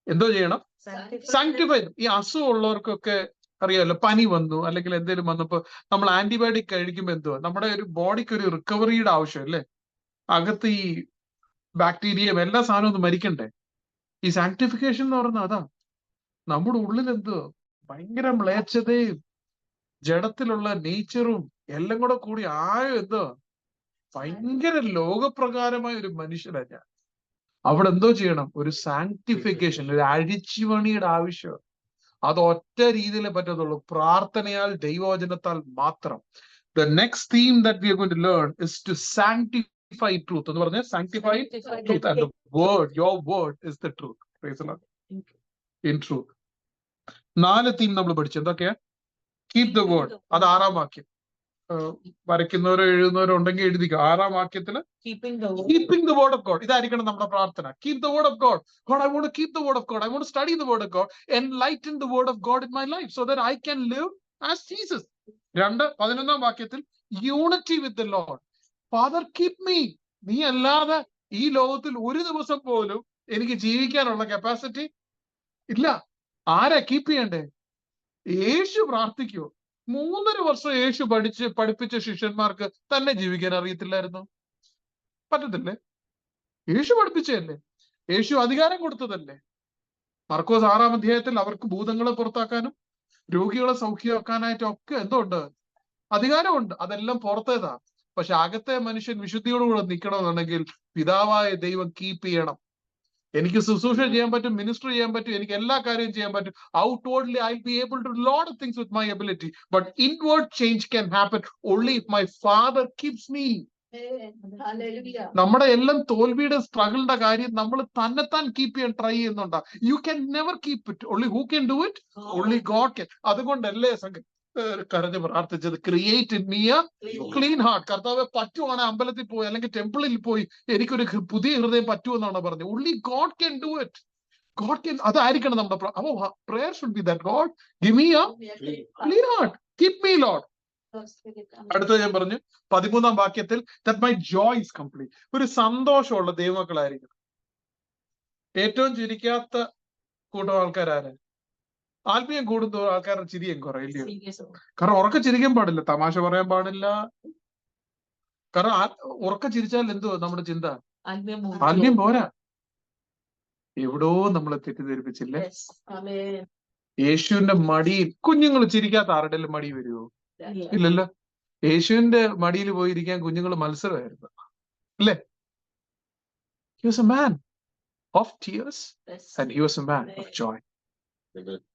എന്തോ ചെയ്യണം? സാങ്ക്ടിഫൈ. ഈ അസുഖമുള്ളവർക്കൊക്കെ അറിയാമല്ലോ, പനി വന്നു അല്ലെങ്കിൽ എന്തെങ്കിലും വന്നപ്പോ നമ്മൾ ആന്റിബയോട്ടിക് കഴിക്കുമ്പോ എന്തോ നമ്മുടെ ഒരു ബോഡിക്ക് ഒരു റിക്കവറിയുടെ ആവശ്യം അല്ലേ. അകത്ത് ഈ ബാക്ടീരിയയും എല്ലാ സാധനവും ഒന്ന് മരിക്കണ്ടേ. ഈ സാങ്ക്ടിഫിക്കേഷൻ എന്ന് പറയുന്നത് അതാ. നമ്മുടെ ഉള്ളിൽ എന്തോ ഭയങ്കര മ്ലേച്ഛതയും ജഡത്തിലുള്ള നേച്ചറും എല്ലാം കൂടെ കൂടി എന്തോ ഭയങ്കര ലോകപ്രകാരമായ ഒരു മനുഷ്യനാ ഞാൻ. അവിടെ എന്തോ ചെയ്യണം? ഒരു സാങ്ക്ടിഫിക്കേഷൻ, ഒരു അഴിച്ചുപണിയുടെ ആവശ്യം. അത് ഒറ്റ രീതിയിലേ പറ്റത്തുള്ളൂ, പ്രാർത്ഥനയാൽ, ദൈവവചനത്താൽ മാത്രം. The next theme that we are going to learn is to sanctify truth. എന്ന് പറഞ്ഞാൽ sanctify truth, and the word, your word is the truth. Praise the Lord. In truth. 4 theme നമ്മൾ പഠിച്ചു. എന്തൊക്കെയാ? Keep the word. അത് 6ാം വാക്യം. വരയ്ക്കുന്നവരോ എഴുതുന്നവരോ ഉണ്ടെങ്കിൽ എഴുതിക്കോ. 6ാം വാക്യത്തില് keeping the word of God. ഇതായിരിക്കണം നമ്മുടെ പ്രാർത്ഥന. Keep the word of God. God, I want to keep the word of God. I want to study the word of God. Enlighten the word of God in my life so that I can live as Jesus. 11ാം വാക്യത്തിൽ unity with the Lord. Father, keep me. നീ അല്ലാതെ ഈ ലോകത്തിൽ ഒരു ദിവസം പോലും എനിക്ക് ജീവിക്കാനുള്ള കപ്പാസിറ്റി ഇല്ല. ആരാ കീപ്പ് ചെയ്യണ്ടേ? യേശു പ്രാർത്ഥിക്കുവോ? 3.5 വർഷം യേശു പഠിപ്പിച്ച ശിഷ്യന്മാർക്ക് തന്നെ ജീവിക്കാൻ അറിയത്തില്ലായിരുന്നു? പറ്റത്തില്ലേ? യേശു പഠിപ്പിച്ചതല്ലേ, യേശു അധികാരം കൊടുത്തതല്ലേ. മർക്കോസ് 6-ാം അധ്യായത്തിൽ അവർക്ക് ഭൂതങ്ങളെ പുറത്താക്കാനും രോഗികളെ സൗഖ്യമാക്കാനായിട്ടും ഒക്കെ എന്തുണ്ട്? അധികാരമുണ്ട്. അതെല്ലാം പുറത്തേതാ. പക്ഷെ അകത്തെ മനുഷ്യൻ വിശുദ്ധിയോടുകൂടെ നിൽക്കണമെന്നുണ്ടെങ്കിൽ പിതാവായ ദൈവം കീപ്പ് ചെയ്യണം. എനിക്ക് ശുശ്രൂഷ ചെയ്യാൻ പറ്റും, മിനിസ്റ്റർ ചെയ്യാൻ പറ്റും, എനിക്ക് എല്ലാ കാര്യവും ചെയ്യാൻ പറ്റും. Outwardly I be able to lot of things with my ability, but inward change can happen only if my father keeps me. നമ്മുടെ എല്ലാം തോൽവിയുടെ സ്ട്രഗിളിന്റെ കാര്യം നമ്മൾ തന്നെത്താൻ കീപ്പ് ചെയ്യാൻ ട്രൈ ചെയ്യുന്നുണ്ടാ. You can never keep it. Only who can do it? Only God can. അതുകൊണ്ടല്ലേ കരഞ്ഞ് പ്രാർത്ഥിച്ചത്, create in me a clean heart. കർത്താവെ പറ്റുവാണ് അമ്പലത്തിൽ പോയി അല്ലെങ്കിൽ ടെമ്പിളിൽ പോയി എനിക്കൊരു പുതിയ ഹൃദയം പറ്റുമെന്നാണ് പറഞ്ഞത്. Only God can do it. God can. അതായിരിക്കണം നമ്മുടെ prayer should be that God give me a clean heart, keep me Lord. അടുത്ത ഞാൻ പറഞ്ഞു 13-ാം വാക്യത്തിൽ that my joy is complete. ഒരു സന്തോഷമുള്ള ദൈവമക്കളായിരിക്കണം. ഏറ്റവും ചിരിക്കാത്ത കൂട്ടം ആൾക്കാരാണ്. ആത്മീയം കൂടുന്ന ആൾക്കാരുടെ ചിരിയും കുറയില്ല. കാരണം ഉറക്ക ചിരിക്കാൻ പാടില്ല, തമാശ പറയാൻ പാടില്ല. കാരണം ഉറക്ക ചിരിച്ചാൽ എന്തോ നമ്മുടെ ചിന്ത ആത്മീയം പോരാ. എവിടോ നമ്മളെ തെറ്റിദ്ധരിപ്പിച്ചില്ലേ? യേശുവിന്റെ മടിയിൽ കുഞ്ഞുങ്ങൾ ചിരിക്കാത്ത ആരുടെയും മടി വരുമോ? ഇല്ലല്ലോ. യേശുവിന്റെ മടിയിൽ പോയിരിക്കാൻ കുഞ്ഞുങ്ങൾ മത്സരമായിരുന്നു അല്ലേ? He was a man of tears and he was a man of joy.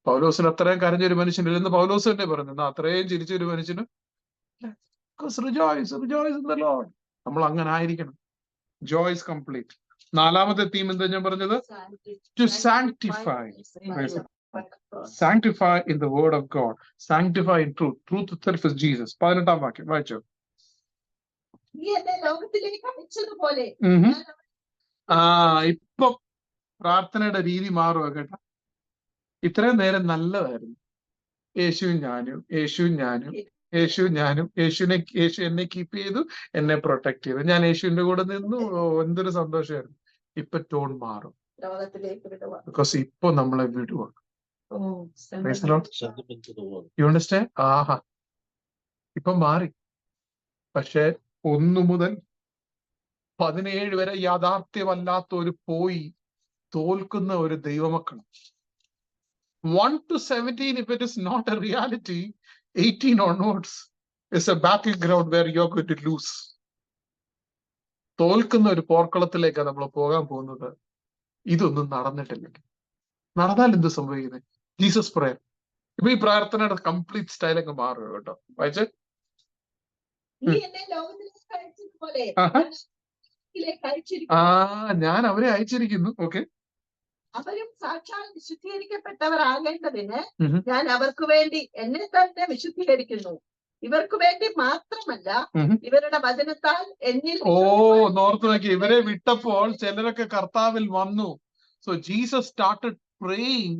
പൗലോസിന് അത്രയും കരഞ്ഞൊരു മനുഷ്യനില്ല എന്ന് പൗലോസ് തന്നെ പറഞ്ഞു. അത്രയും ചിരിച്ചൊരു മനുഷ്യന് നമ്മൾ അങ്ങനെ ആയിരിക്കണം. Joy is complete. 4-ാമത്തെ തീം എന്താ ഞാൻ പറഞ്ഞത്? To sanctify. Sanctify in the word of God. Sanctify in truth. Truth itself is Jesus. 18-ാം വാക്യം വായിച്ചോ. ഇപ്പൊ പ്രാർത്ഥനയുടെ രീതി മാറുക കേട്ടോ. ഇത്രയും നേരം നല്ലതായിരുന്നു. യേശുവും ഞാനും, യേശുവും ഞാനും, യേശു എന്നെ കീപ്പ് ചെയ്തു, എന്നെ പ്രൊട്ടക്ട് ചെയ്തു, ഞാൻ യേശുവിന്റെ കൂടെ നിന്നു. എന്തൊരു സന്തോഷമായിരുന്നു. ഇപ്പൊ ടോൺ മാറും. ബിക്കോസ് ഇപ്പൊ നമ്മളെ വിടുവാണ്. You understand? ആഹാ, ഇപ്പൊ മാറി. പക്ഷെ 1 മുതൽ 17 വരെ യാഥാർത്ഥ്യമല്ലാത്ത ഒരു പോയി തോൽക്കുന്ന ഒരു ദൈവമക്കൾ. 1 to 17, if it is not a reality, 18 onwards is a battleground where you're going to lose. തോൽക്കുന്ന ഒരു പോർക്കളത്തിലേക്കാണ് നമ്മൾ പോകാൻ പോകുന്നത്. ഇതൊന്നും നടന്നിട്ടില്ലെങ്കിൽ. നടന്നാൽ എന്ത് സംഭവിക്കുന്നത്? Jesus prayer. ഇപ്പൊ ഈ പ്രാർത്ഥനയുടെ കംപ്ലീറ്റ് സ്റ്റൈലൊക്കെ മാറുക കേട്ടോ. വായിച്ചേ. ഞാൻ അവരെ അയച്ചിരിക്കുന്നു. ഓക്കെ. അവരും സാക്ഷാൽ വിശുദ്ധീകരിക്കപ്പെട്ടവരാകേണ്ടതിന് ഞാൻ അവർക്ക് വേണ്ടി എന്നെ തന്നെ വിശുദ്ധീകരിക്കുന്നു. ഇവർക്ക് വേണ്ടി മാത്രമല്ല, ഇവരുടെ വചനത്താൽ എന്നിൽ. നോർത്ത് നോക്കി, ഇവരെ വിട്ടപ്പോൾ ചിലരൊക്കെ കർത്താവിൽ വന്നു. So Jesus started praying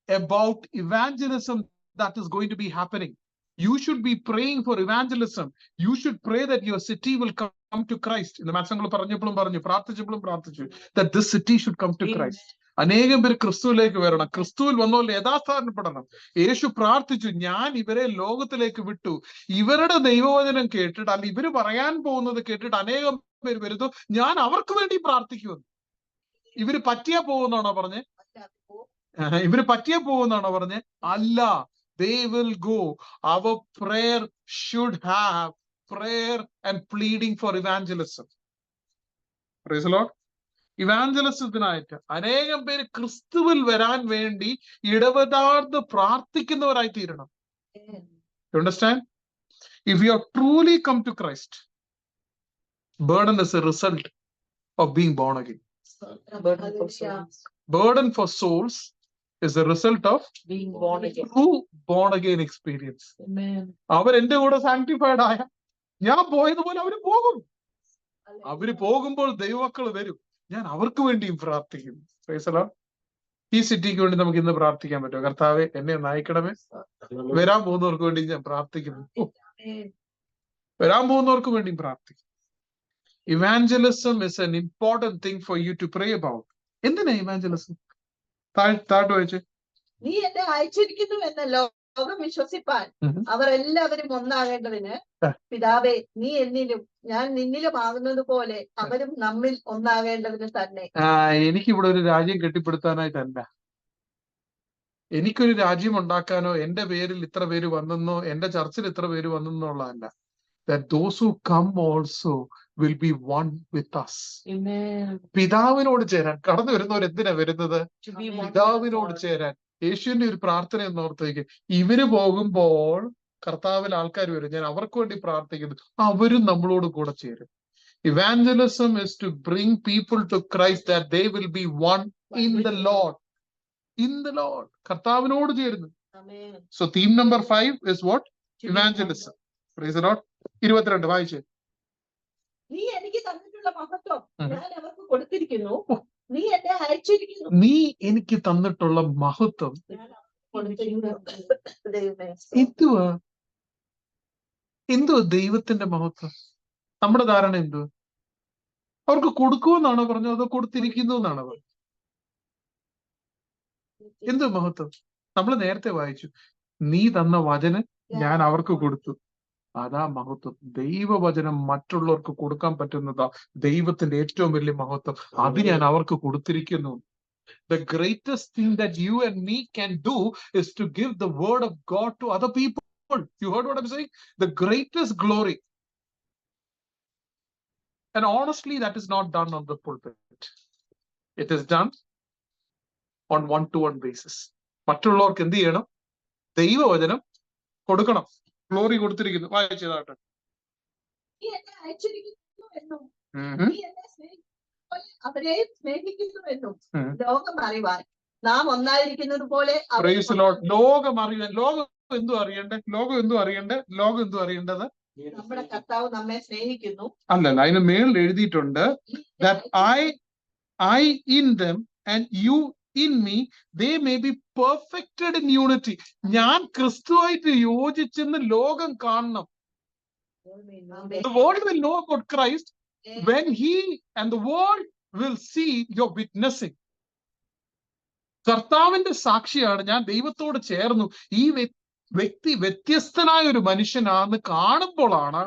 about evangelism that is going to be happening. You should be praying for evangelism. You should pray that your city will come to Christ. In the മാസങ്ങൾ പറഞ്ഞപ്പോഴും പ്രാർത്ഥിച്ചു that this city should come to Christ. അനേകം പേര് ക്രിസ്തുവിലേക്ക് വരണം. ക്രിസ്തുവിൽ വന്നോലെ യഥാസ്ഥാനപ്പെടണം. യേശു പ്രാർത്ഥിച്ചു, ഞാൻ ഇവരെ ലോകത്തിലേക്ക് വിട്ടു. ഇവരുടെ ദൈവവചനം കേട്ടിട്ട്, അല്ല ഇവര് പറയാൻ പോകുന്നത് കേട്ടിട്ട് അനേകം പേര് വരുന്നു. ഞാൻ അവർക്ക് വേണ്ടി പ്രാർത്ഥിക്കുമെന്ന്. ഇവര് പറ്റിയാ പോകുന്നാണോ പറഞ്ഞേ? അല്ല. They will go. Our prayer should have prayer and pleading for evangelism. Praise the Lord. ഇവാഞ്ചലിസത്തിനായിട്ട് അനേകം പേര് ക്രിസ്തുവിൽ വരാൻ വേണ്ടി ഇടപെടാതെ പ്രാർത്ഥിക്കുന്നവരായി തീരണം. You understand? If you have truly come to Christ, burden is a result of being born again. Burden for souls is a result of being born again. True born again experience. അവർ എന്റെ കൂടെ sanctified ആയ, ഞാൻ പോയതുപോലെ അവര് പോകും. അവര് പോകുമ്പോൾ ദൈവമക്കൾ വരും. ഞാൻ അവർക്ക് വേണ്ടിയും പ്രാർത്ഥിക്കുന്നു. Praise the Lord. ഈ സിറ്റിക്ക് വേണ്ടി നമുക്ക് ഇന്ന് പ്രാർത്ഥിക്കാൻ പറ്റുമോ? കർത്താവെ, എന്നെ നയിക്കണമേ. വരാൻ പോകുന്നവർക്ക് വേണ്ടി ഞാൻ പ്രാർത്ഥിക്കുന്നു. വരാൻ പോകുന്നവർക്ക് വേണ്ടിയും പ്രാർത്ഥിക്കും. Evangelism is an important thing for you to pray about. എന്തിനാ evangelism? താഴോട്ട് വായിച്ചേ. നീ എന്നെ അയച്ചിരിക്കുന്നു എന്ന ലോകം വിശ്വസിപ്പാൻ അവർ എല്ലാവരും ഒന്നാകേണ്ടതിന് പിതാവേ നീ എന്നിലും ഞാൻ നിന്നിലും ആകുന്നത് പോലെ അവരും നമ്മിൽ ഒന്നാകേണ്ടതിന് തന്നെ. എനിക്കിവിടെ ഒരു രാജ്യം കെട്ടിപ്പടുത്താനായിട്ടല്ല, എനിക്കൊരു രാജ്യം ഉണ്ടാക്കാനോ എന്റെ പേരിൽ ഇത്ര പേര് വന്നെന്നോ എന്റെ ചർച്ചിൽ ഇത്ര പേര് വന്നെന്നുള്ളതല്ല. That those who come also will be one with us. പിതാവിനോട് ചേരാൻ കടന്നു വരുന്നവർ എന്തിനാ വരുന്നത്? പിതാവിനോട് ചേരാൻ. യേശുവിന്റെ ഒരു പ്രാർത്ഥന എന്ന് ഓർത്തേക്ക്, ഇവര് പോകുമ്പോൾ കർത്താവിൽ ആൾക്കാർ വരും, ഞാൻ അവർക്ക് വേണ്ടി പ്രാർത്ഥിക്കുന്നു, അവരും നമ്മളോട് കൂടെ ചേരും. Evangelism is to bring people to Christ, that they will be one in the Lord. In the Lord. കർത്താവിനോട് ചേരുന്നു. So theme number 5 is what? Evangelism. Praise the Lord. 22 വായിച്ചേ. നീ എനിക്ക് തന്നിട്ടുള്ള മഹത്വം ഞാൻ അവർക്ക് കൊടുത്തിരിക്കുന്നു, നീ എന്നെ അയച്ചിരിക്കുന്നു. നീ എനിക്ക് തന്നിട്ടുള്ള മഹത്വം എന്തുവാ ദൈവത്തിന്റെ മഹത്വം? നമ്മുടെ ധാരണ എന്തുവാ? അവർക്ക് കൊടുക്കുമെന്നാണോ പറഞ്ഞത്, അതോ കൊടുത്തിരിക്കുന്നു എന്നാണോ പറഞ്ഞത്? എന്ത് മഹത്വം? നമ്മൾ നേരത്തെ വായിച്ചു, നീ തന്ന വചനം ഞാൻ അവർക്ക് കൊടുത്തു. അതാ മഹത്വം. ദൈവവചനം മറ്റുള്ളവർക്ക് കൊടുക്കാൻ പറ്റുന്നതാ ദൈവത്തിന്റെ ഏറ്റവും വലിയ മഹത്വം. അത് ഞാൻ അവർക്ക് കൊടുത്തിരിക്കുന്നു. The greatest thing that you and me can do is to give the word of God to other people. You heard what I'm saying? The greatest glory. And honestly, that is not done on the pulpit. It is done on one-to-one basis. മറ്റുള്ളവർക്ക് എന്ത് ചെയ്യണം? ദൈവവചനം കൊടുക്കണം. Glory കൊടുത്തിരിക്കുന്നു. വായിച്ചതാട്ടെ. അവരെ സ്നേഹിക്കുന്നുവെന്നും ലോകം അറിവാൻ നാം ഒന്നായിരിക്കുന്നത് പോലെ. ലോകം അറിയാൻ. ലോകം എന്തു അറിയണ്ടേ? ലോകം എന്തു അറിയണ്ടേ? ലോകം എന്തു അറിയേണ്ടത്? നമ്മുടെ കർത്താവ് നമ്മെ സ്നേഹിക്കുന്നു. അല്ലല്ല, അതിന് മേളിൽ എഴുതിയിട്ടുണ്ട്, that I in them and you in me, they may be perfected in unity. ഞാൻ ക്രിസ്തുവായിട്ട് യോജിച്ചെന്ന് ലോകം കാണണം. The world will know about Christ when he and the world will see your witnessing. കർത്താവിന്റെ സാക്ഷിയാണ് ഞാൻ, ദൈവത്തോട് ചേർന്നു, ഈ വ്യക്തി വ്യത്യസ്തനായ ഒരു മനുഷ്യനാണെന്ന് കാണുമ്പോഴാണ്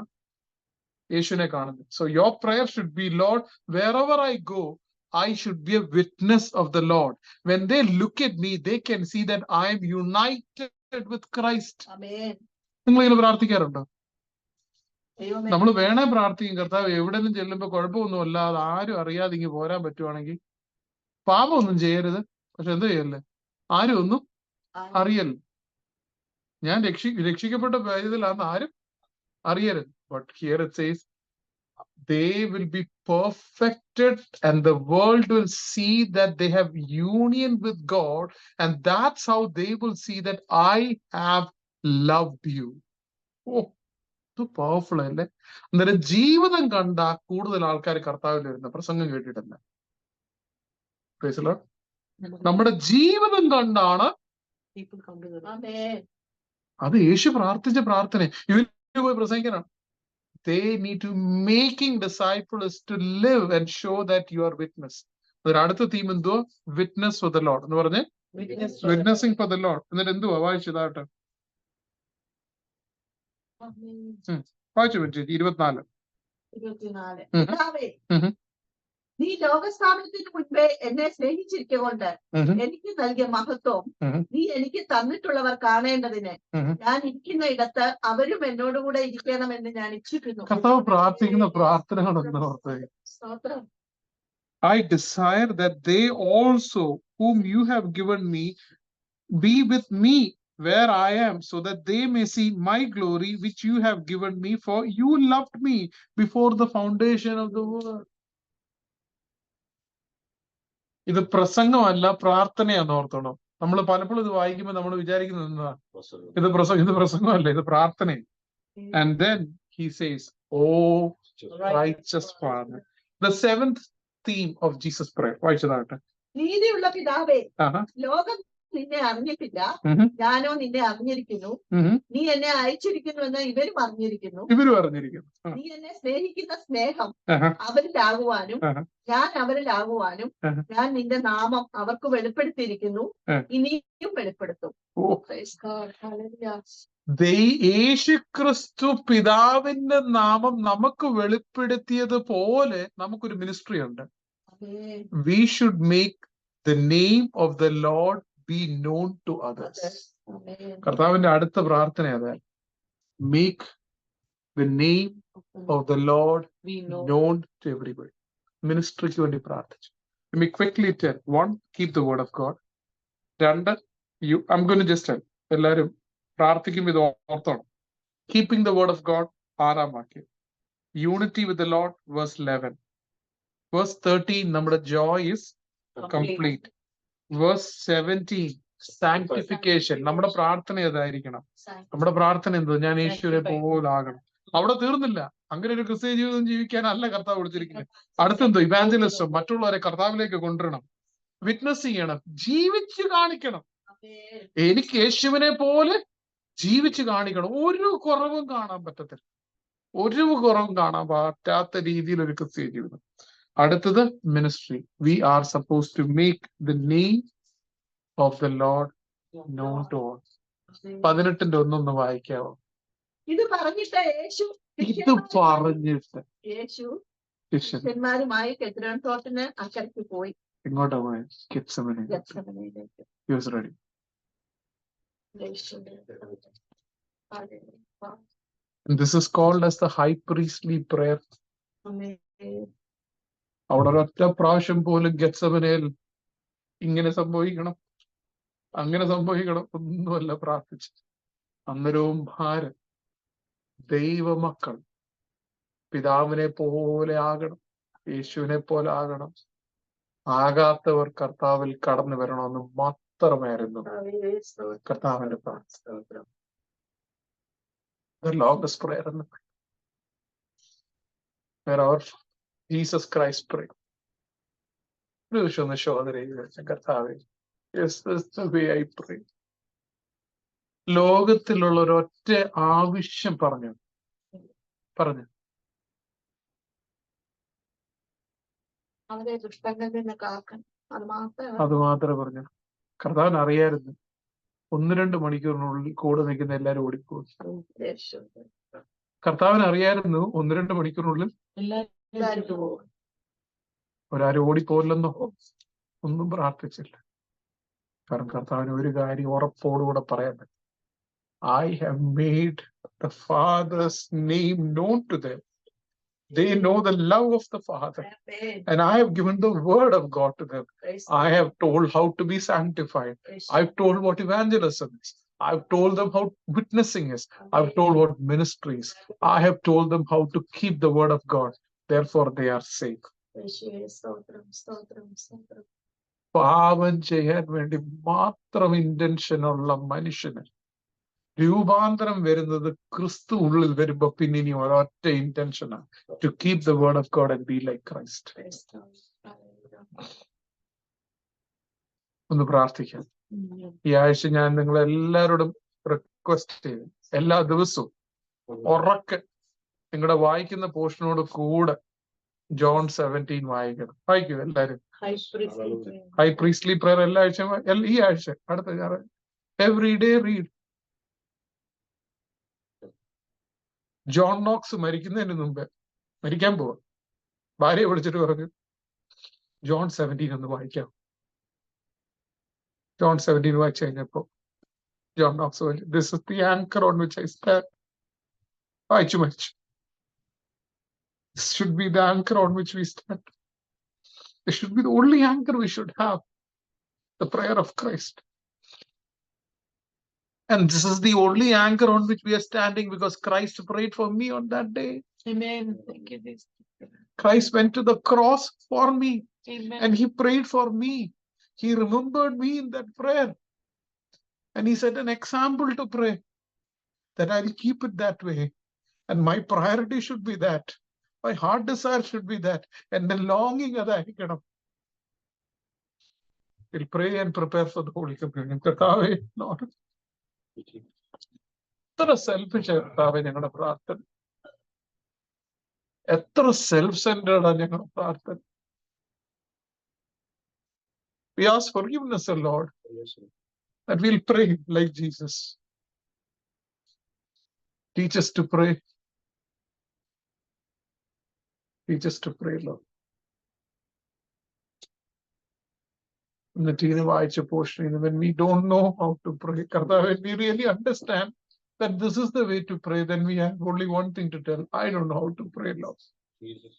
യേശുവിനെ കാണുന്നത്. So your prayer should be, Lord, wherever I go, I should be a witness of the Lord. When they look at me, they can see that I am united with Christ. Amen. നിങ്ങൾ ഇങ്ങനെ പ്രാർത്ഥിക്കാറുണ്ടോ? നമ്മൾ വേണേ പ്രാർത്ഥിക്കും, കർത്താവ് എവിടെയെങ്കിലും ചെല്ലുമ്പോ കുഴപ്പമൊന്നും അല്ലാതെ ആരും അറിയാതെ ഇങ്ങനെ പോരാൻ പറ്റുവാണെങ്കിൽ, പാപമൊന്നും ചെയ്യരുത്, പക്ഷെ എന്ത് ചെയ്യല്ലേ, ആരും ഒന്നും അറിയല്ല, ഞാൻ രക്ഷിക്കപ്പെട്ട കാര്യത്തിലാന്ന് ആരും അറിയരുത്. But here it says, they will be perfected and the world will see that they have union with God, and that's how they will see that I have loved you. Oh, so powerful അല്ലേ? അന്നേരം ജീവിതം കണ്ട കൂടുതൽ ആൾക്കാർ കർത്താവിൽ വരുന്ന പ്രസംഗം കേട്ടിട്ടില്ല. Praise the Lord. നമ്മുടെ ജീവിതം കണ്ടാണ് അത് യേശു പ്രാർത്ഥിച്ച പ്രാർത്ഥന. ഇവര് പോയി പ്രസംഗിക്കാനാണ്. They need to making disciples to live and show that you are witness. അടുത്ത തീം എന്തുവാ? Witness for the Lord എന്ന് പറഞ്ഞേ. Witnessing for the Lord. എന്നിട്ട് എന്തുവാ? വായിച്ചതാട്ടെ. വായിച്ചു പറ്റി 24. നീ ലോകസ്ഥാപനത്തിന് മുൻപേ എന്നെ സ്നേഹിച്ചിരിക്കൊണ്ട് എനിക്ക് നൽകിയ മഹത്വം നീ എനിക്ക് തന്നിട്ടുള്ളവർ കാണേണ്ടതിന് ഞാൻ ഇരിക്കുന്ന ഇടത്ത് അവരും എന്നോടുകൂടെ ഇരിക്കണമെന്ന് ഞാൻ ഇച്ഛിക്കുന്നു. കർത്താവ് പ്രാർത്ഥിക്കുന്ന പ്രാർത്ഥനകളെന്ന് ഓർത്ത്, I desire that they also whom you have given me be with me where I am, so that they may see my glory which you have given me, for you loved me before the foundation of the world. ഇത് പ്രസംഗമല്ല, പ്രാർത്ഥനയാന്ന് ഓർത്തോണം. നമ്മൾ പലപ്പോഴും ഇത് വായിക്കുമ്പോൾ നമ്മൾ വിചാരിക്കുന്നത് എന്താ, ഇത് പ്രസംഗമല്ല, ഇത് പ്രാർത്ഥനയാണ്. And then he says, oh righteous Father. The seventh theme of Jesus' prayer. വായിച്ചതാട്ടെ. നീതിയുള്ള പിതാവേ, ലോകം നിന്നെ അറിഞ്ഞിട്ടില്ല, ഉം. ഞാനോ നിന്നെ അറിഞ്ഞിരിക്കുന്നു. ഉം. നീ എന്നെ അയച്ചിരിക്കുന്നു എന്ന് ഇവരും അറിഞ്ഞിരിക്കുന്നു. ഇവരും അറിഞ്ഞിരിക്കുന്നു. നീ എന്നെ സ്നേഹിക്കുന്ന സ്നേഹം ആഹാ. അവരിലാകുവാനും ആഹാ. ഞാൻ അവരിലാകുവാനും ആഹാ. ഞാൻ നിന്റെ നാമം അവർക്ക് വെളിപ്പെടുത്തിയിരിക്കുന്നു, ആ. ഇനിയും വെളിപ്പെടുത്തും. ഓ, Praise God. Hallelujah. യേശുക്രിസ്തു പിതാവിന്റെ നാമം നമുക്ക് വെളിപ്പെടുത്തിയതുപോലെ നമുക്കൊരു മിനിസ്ട്രി ഉണ്ട്. Amen. We should make the name of the Lord be known to others. Amen. കർത്താവിന്റെ അടുത്ത പ്രാർത്ഥന അതാ, make the name of the Lord We know. known to everybody. മിനിസ്ട്രിക്ക് വേണ്ടി പ്രാർത്ഥിച്ചു. Let me quickly tell. One, keep the word of God. രണ്ട്, I'm going to just tell. എല്ലാവരും പ്രാർത്ഥിക്കുമ്പോൾ ഇത് ഓർത്തോണം. Keeping the word of God, 6-ാം വാക്യം. Unity with the Lord, verse 11. Verse 13, നമ്മുടെ joy is complete. Verse 17, sanctification. നമ്മുടെ പ്രാർത്ഥന ഏതായിരിക്കണം? നമ്മുടെ പ്രാർത്ഥന എന്തോ, ഞാൻ യേശുവിനെ പോലാകണം. അവിടെ തീർന്നില്ല. അങ്ങനെ ഒരു ക്രിസ്തീയ ജീവിതം ജീവിക്കാനല്ല കർത്താവ് വിളിച്ചിരിക്കുന്നത്. അടുത്തെന്തോ, ഇവാഞ്ചലിസം, മറ്റുള്ളവരെ കർത്താവിലേക്ക് കൊണ്ടുവരണം, വിറ്റ്നസ് ചെയ്യണം, ജീവിച്ചു കാണിക്കണം. എനിക്ക് യേശുവിനെ പോലെ ജീവിച്ചു കാണിക്കണം. ഒരു കുറവും കാണാൻ പറ്റത്തില്ല, ഒരു കുറവും കാണാൻ പറ്റാത്ത രീതിയിൽ ഒരു ക്രിസ്തീയ ജീവിതം. അടുത്തത് ministry. We are suppose to make the name of the Lord known to all. 18-ന്റെ 1 വായിക്കാവോ? ഇത് പറഞ്ഞിട്ട് യേശു ശിഷ്യന്മാരുമായി കെദ്രോൻ തോട്ടിന് അക്കരയ്ക്ക് പോയി. ഇങ്ങോട്ടാ പോയി? ഗെത്സമനിയിലേക്ക്. He was ready. And this is called as the high priestly prayer. അവിടെ ഒരൊറ്റ പ്രാവശ്യം പോലും ഗെത്സമനയിൽ ഇങ്ങനെ സംഭവിക്കണം, അങ്ങനെ സംഭവിക്കണം ഒന്നുമല്ല പ്രാർത്ഥിച്ചു. അന്നേരവും ഭാരം, ദൈവമക്കൾ പിതാവിനെ പോലെ ആകണം, യേശുവിനെ പോലെ ആകണം. ആകാത്തവർ കർത്താവിൽ കടന്നു വരണമെന്ന് മാത്രമായിരുന്നു കർത്താവിന്റെ പ്രാർത്ഥന. The longest prayer in the Bible, where our Jesus Christ prayed. ഒരു ദിവസം ഒന്ന് ശോധന ചെയ്ത് കർത്താവേ, yes, this is the way I pray. ലോകത്തിലുള്ള ഒരൊറ്റ ആവശ്യം പറഞ്ഞു അവരെ ദുഷ്ടങ്ങളിൽ നിന്ന് കാക്കണം, അത് മാത്രമേ പറഞ്ഞു. കർത്താവിന് അറിയായിരുന്നു 1-2 മണിക്കൂറിനുള്ളിൽ കൂടെ നിൽക്കുന്ന എല്ലാവരും ഓടിപ്പോകും. കർത്താവിന് അറിയായിരുന്നു 1-2 മണിക്കൂറിനുള്ളിൽ ഒരാരും ഓടിപ്പോയില്ലെന്നോ ഒന്നും പ്രാർത്ഥിച്ചില്ല. കാരണം കർത്താവിന് ഒരു കാര്യം ഉറപ്പോടുകൂടെ പറയാൻ പറ്റും. I have made the Father's name known to them. They know the love of the Father. And I have given the word of God to them. I have told how to be sanctified. I've told what evangelism is. I've told them how witnessing is. I've told what ministry is. I have told them how to keep the word of God. Therefore they are safe. പാപം ചെയ്യാൻ വേണ്ടി മാത്രം intention ഉള്ള മനുഷ്യന് രൂപാന്തരം വരുന്നത് ക്രിസ്തു ഉള്ളിൽ വരുമ്പോ പിന്നെ ഇനി ഒരൊറ്റ ഇന്റൻഷനാണ്, to keep the word of God and be like Christ. ഒന്ന് പ്രാർത്ഥിക്കാം. ഈ ആഴ്ച ഞാൻ നിങ്ങളെല്ലാവരോടും റിക്വസ്റ്റ് ചെയ്തു, എല്ലാ ദിവസവും ഉറക്കെ നിങ്ങളുടെ വായിക്കുന്ന പോർഷനോട് കൂടെ ജോൺ 17 വായിക്കണം. വായിക്കൂ എല്ലാവരും. ഹൈ പ്രീസ്റ്റ്ലി പ്രയർ എല്ലാ ആഴ്ചയും, ഈ ആഴ്ച അടുത്ത ഞായറാഴ്ച every day read. John Knox മരിക്കുന്നതിന് മുമ്പ്, മരിക്കാൻ പോവാ, ഭാര്യയെ വിളിച്ചിട്ട് പറഞ്ഞു ജോൺ 17 ഒന്ന് വായിക്കാം. ജോൺ 17 വായിച്ചു കഴിഞ്ഞപ്പോ ജോൺ നോക്സ് പറഞ്ഞു, this is the anchor on which I stand. വായിച്ചു മരിച്ചു. This should be the anchor on which we stand. This should be the only anchor we should have, the prayer of Christ. And this is the only anchor on which we are standing because Christ prayed for me on that day. Amen. Thank you, Jesus. Christ went to the cross for me. Amen. And he prayed for me. He remembered me in that prayer. And he set an example to pray, that I'll keep it that way. And my priority should be that. My heart desire should be that. And the longing അതായിരിക്കണം. We'll pray and prepare for the Holy Communion. കർത്താവേ, Lord, എത്ര selfish കർത്താവേ ഞങ്ങളുടെ പ്രാർത്ഥന, എത്ര self സെന്റേർഡാ ഞങ്ങളുടെ പ്രാർത്ഥന. We ask forgiveness, O Lord, that we'll pray like Jesus. Teach us to pray. Teach us to pray, Lord. In the Tina Vaicha portion, when we don't know how to pray, when we really understand that this is the way to pray, then we have only one thing to tell. I don't know how to pray, Lord. Jesus.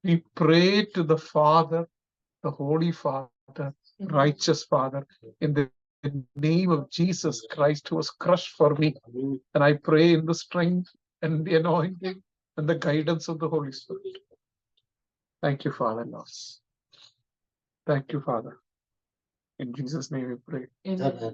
We pray to the Father, the Holy Father, righteous Father, in the name of Jesus Christ, who was crushed for me. And I pray in the strength and the anointing and the guidance of the Holy Spirit. Thank you, Father, Lord. Thank you, Father. In Jesus' name we pray. Amen.